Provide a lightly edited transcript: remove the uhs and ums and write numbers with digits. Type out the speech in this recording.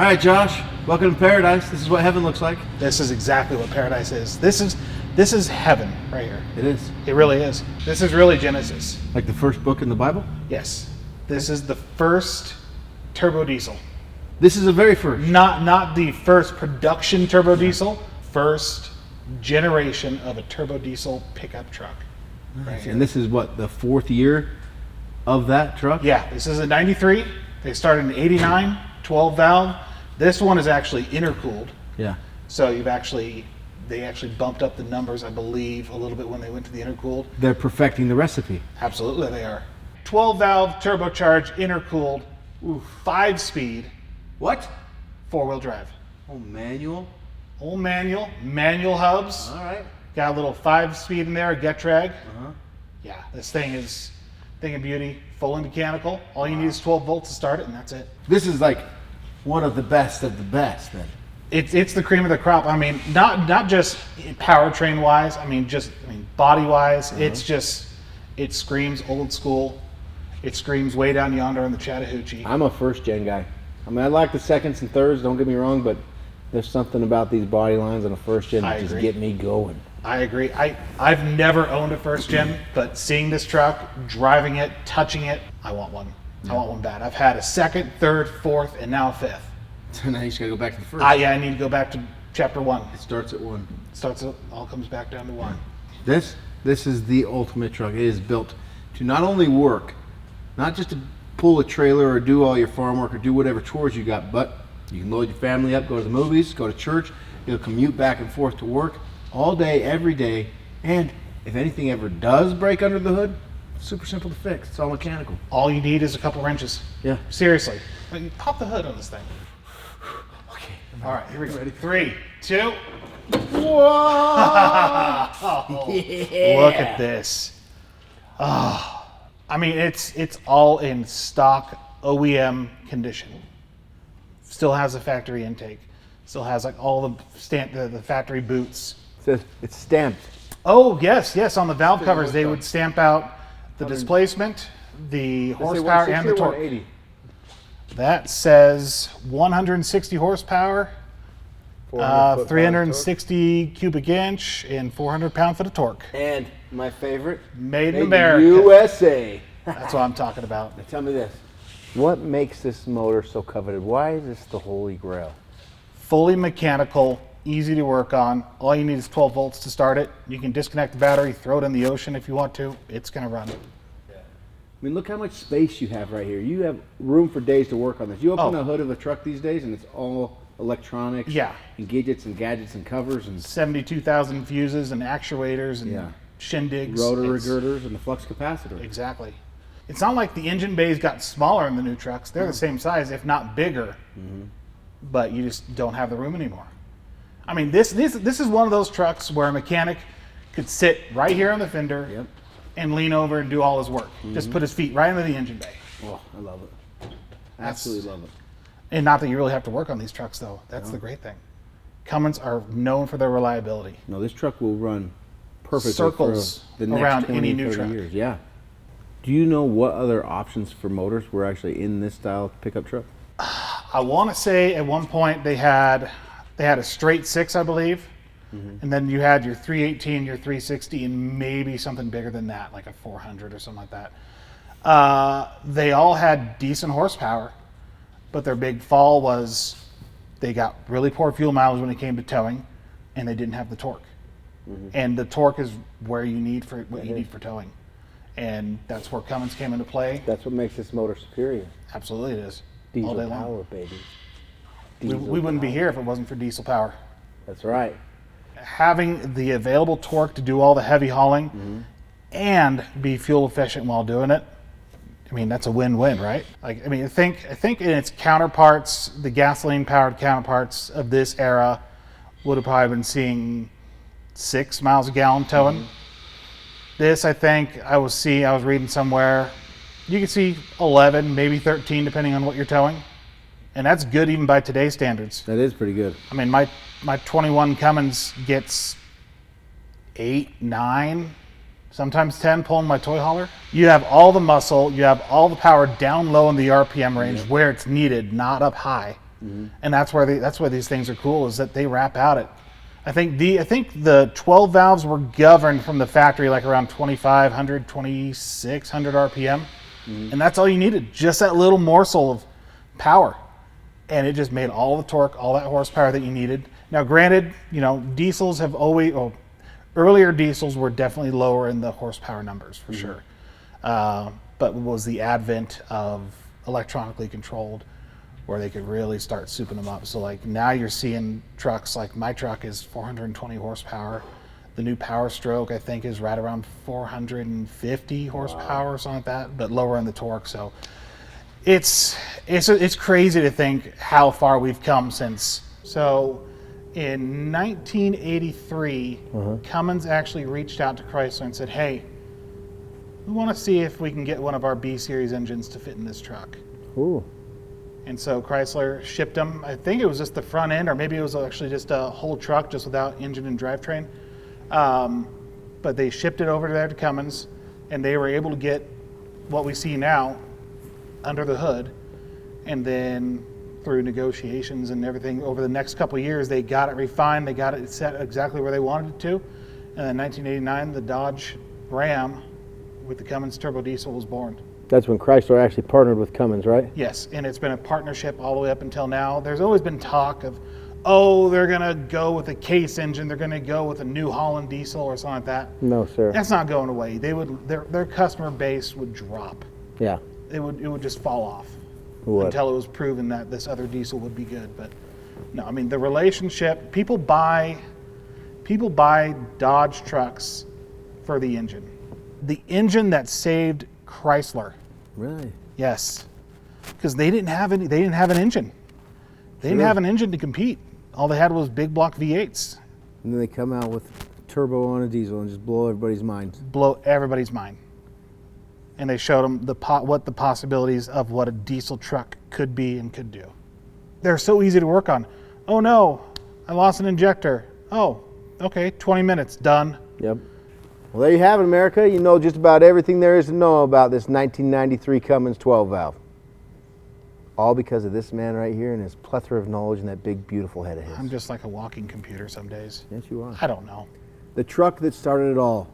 All right, Josh, welcome to paradise. This is what heaven looks like. This is exactly what paradise is. This is heaven right here. It is. It really is. This is really Genesis. Like the first book in the Bible? Yes. This is the first turbo diesel. This is the very first. Not the first production turbo diesel, first generation of a turbo diesel pickup truck. Nice. And this is what, the fourth year of that truck? Yeah, this is a 93. They started in 89, 12 valve. This one is actually intercooled. Yeah. So they actually bumped up the numbers, I believe, a little bit when they went to the intercooled. They're perfecting the recipe. Absolutely they are. 12 valve, turbocharged, intercooled, 5-speed. What? 4-wheel drive. Oh, manual? Old manual hubs. All right. Got a little 5-speed in there, a get drag. Uh-huh. Yeah, this thing is thing of beauty, fully mechanical. All you need is 12 volts to start it, and that's it. This is like one of the best then. It's the cream of the crop. I mean, not just powertrain wise. I mean, body wise. Uh-huh. It screams old school. It screams way down yonder in the Chattahoochee. I'm a first gen guy. I mean, I like the seconds and thirds, don't get me wrong, but there's something about these body lines on a first gen that just get me going. I agree. I've never owned a first gen, but seeing this truck, driving it, touching it, I want one. I want one bad. I've had a second, third, fourth, and now a fifth. So now you just gotta go back to the first. Yeah, I need to go back to chapter 1. It starts at 1. All comes back down to 1. This is the ultimate truck. It is built to not only work, not just to pull a trailer or do all your farm work or do whatever chores you got, but you can load your family up, go to the movies, go to church, you'll commute back and forth to work all day, every day, and if anything ever does break under the hood, it's super simple to fix. It's all mechanical. All you need is a couple wrenches. Yeah. Seriously. Pop the hood on this thing. Okay. All right, here we go. Ready? 3, 2. Whoa! Yeah. Look at this. Oh, I mean, it's all in stock OEM condition. Still has a factory intake. Still has like all the factory boots. It says it's stamped. Oh yes, on the valve covers they would stamp out the displacement, the horsepower, and the torque. 180? That says 160 horsepower, 360 cubic inch, and 400 pound-foot of torque. And my favorite, Made in America. USA. That's what I'm talking about. Now tell me this. What makes this motor so coveted? Why is this the holy grail? Fully mechanical, easy to work on. All you need is 12 volts to start it. You can disconnect the battery, throw it in the ocean if you want to. It's going to run. I mean, look how much space you have right here. You have room for days to work on this. You open the hood of a truck these days, and it's all electronics, and gadgets and covers, and 72,000 fuses and actuators and shindigs, rotary girders, and the flux capacitor. Exactly. It's not like the engine bays got smaller in the new trucks. They're the same size, if not bigger, but you just don't have the room anymore. I mean, this is one of those trucks where a mechanic could sit right here on the fender and lean over and do all his work. Just put his feet right into the engine bay. Oh, I love it. Absolutely love it. And not that you really have to work on these trucks, though. That's the great thing. Cummins are known for their reliability. No, this truck will run perfectly circles for the next around 20, any new 30 truck. years. Yeah. Do you know what other options for motors were actually in this style pickup truck? I want to say at one point they had a straight 6, I believe. And then you had your 318, your 360, and maybe something bigger than that, like a 400 or something like that. They all had decent horsepower, but their big fall was they got really poor fuel mileage when it came to towing, and they didn't have the torque. And the torque is where you need for what you need for towing, and that's where Cummins came into play. That's what makes this motor superior. Absolutely, it is. Diesel all day power, long. baby. We wouldn't be here if it wasn't for diesel power. That's right. Having the available torque to do all the heavy hauling and be fuel efficient while doing it, I mean, that's a win-win, right? Like, I mean, I think in its counterparts, the gasoline-powered counterparts of this era would have probably been seeing 6 miles a gallon towing. This, I think, I was reading somewhere, you can see 11, maybe 13, depending on what you're towing. And that's good even by today's standards. That is pretty good. I mean, my 21 Cummins gets 8, 9, sometimes 10 pulling my toy hauler. You have all the muscle, you have all the power down low in the RPM range where it's needed, not up high. And that's why these things are cool, is that they wrap out at, I think the 12 valves were governed from the factory like around 2,500, 2,600 RPM. And that's all you needed, just that little morsel of power. And it just made all the torque, all that horsepower that you needed. Now granted, diesels have always, earlier diesels were definitely lower in the horsepower numbers for sure. But it was the advent of electronically controlled where they could really start souping them up. So like now you're seeing trucks, like my truck is 420 horsepower. The new Power Stroke I think is right around 450 horsepower or something like that, but lower in the torque. So it's crazy to think how far we've come since. So in 1983, Cummins actually reached out to Chrysler and said, hey, we want to see if we can get one of our B series engines to fit in this truck. Ooh. And so Chrysler shipped them. I think it was just the front end, or maybe it was actually just a whole truck just without engine and drivetrain. But they shipped it over there to Cummins, and they were able to get what we see now under the hood. And then through negotiations and everything over the next couple of years, they got it refined, they got it set exactly where they wanted it to. And in 1989, the Dodge Ram with the Cummins turbo diesel was born. That's when Chrysler actually partnered with Cummins, right? Yes, and it's been a partnership all the way up until now. There's always been talk of, they're going to go with a case engine, they're going to go with a New Holland diesel or something like that. No, sir. That's not going away. Their customer base would drop. Yeah. It would just fall off until it was proven that this other diesel would be good. But no, I mean the relationship, people buy Dodge trucks for the engine. The engine that saved Chrysler. Really? Yes. Because they didn't have an engine. They didn't have an engine to compete. All they had was big block V8s. And then they come out with turbo on a diesel and just blow everybody's mind. And they showed them what the possibilities of what a diesel truck could be and could do. They're so easy to work on. Oh no, I lost an injector. Oh, okay, 20 minutes, done. Yep. Well, there you have it, America. You know just about everything there is to know about this 1993 Cummins 12 valve. All because of this man right here and his plethora of knowledge and that big, beautiful head of his. I'm just like a walking computer some days. Yes, you are. I don't know. The truck that started it all.